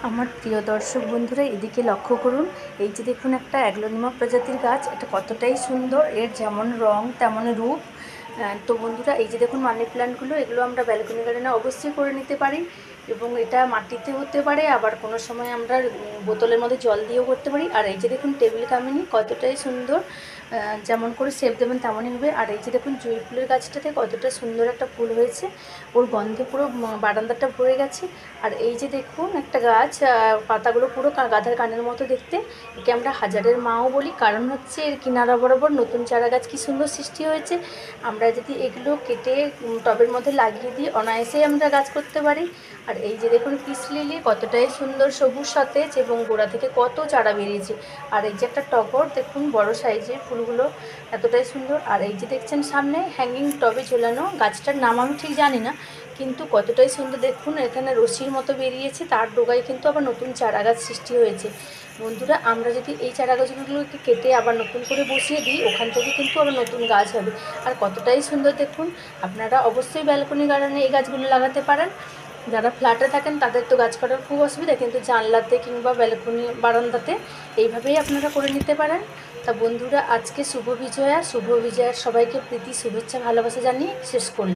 আমার প্রিয় দর্শক বন্ধুরা, এদিকে লক্ষ্য করুন। এই যে দেখুন, একটা অ্যাগ্লোনিমা প্রজাতির গাছ। এটা কতটাই সুন্দর, এর যেমন রং তেমন রূপ। তো বন্ধুরা, এই যে দেখুন মানি প্ল্যান্টগুলো, এগুলো আমরা ব্যালকনি গার্ডেনে অবশ্যই করে নিতে পারি। এবং এটা মাটিতে হতে পারে, আবার কোনো সময় আমরা বোতলের মধ্যে জল দিয়েও করতে পারি। আর এই যে দেখুন টেবিল কামিনী, কতটাই সুন্দর। যেমন করে শেপ দেবেন তেমনই হবে। আর এই যে দেখুন জুঁই ফুলের গাছটাতে কতটা সুন্দর একটা ফুল হয়েছে, ওর গন্ধে পুরো বারান্দাটা ভরে গেছে। আর এই যে দেখুন একটা গাছ, পাতাগুলো পুরো গাধার কানের মতো দেখতে। একে আমরা হাজারের মাও বলি, কারণ হচ্ছে এর কিনারা বরাবর নতুন চারা গাছ কী সুন্দর সৃষ্টি হয়েছে। আমরা যদি এগুলো কেটে টবের মধ্যে লাগিয়ে দিই, অনায়াসেই আমরা গাছ করতে পারি। আর এই যে দেখুন পিস লিলি, কতটাই সুন্দর সবুজ সতেজ, এবং গোড়া থেকে কত চারা বেরিয়েছে। আর এই যে একটা টগর, দেখুন বড় সাইজের ফুলগুলো এতটাই সুন্দর। আর এই যে দেখছেন সামনে হ্যাঙ্গিং টবে ঝোলানো, গাছটার নাম আমি ঠিক জানি না, কিন্তু কতটাই সুন্দর। দেখুন এখানে রশির মতো বেরিয়েছে, তার ডোগায় কিন্তু আবার নতুন চারা গাছ সৃষ্টি হয়েছে। বন্ধুরা, আমরা যদি এই চারা গাছগুলোকে কেটে আবার নতুন করে বসিয়ে দিই, ওখান থেকে কিন্তু আবার নতুন গাছ হবে। আর কতটাই সুন্দর দেখুন। আপনারা অবশ্যই ব্যালকনি গার্ডেনে এই গাছগুলো লাগাতে পারেন। যারা ফ্ল্যাটে থাকেন তাদের তো গাছ করার খুব অসুবিধা, কিন্তু জানলাতে কিংবা ব্যালকনি বারান্দাতে এইভাবেই আপনারা করে নিতে পারেন। তা বন্ধুরা, আজকে শুভ বিজয়ার সবাইকে প্রীতি শুভেচ্ছা ভালোবাসা জানিয়ে শেষ করলাম।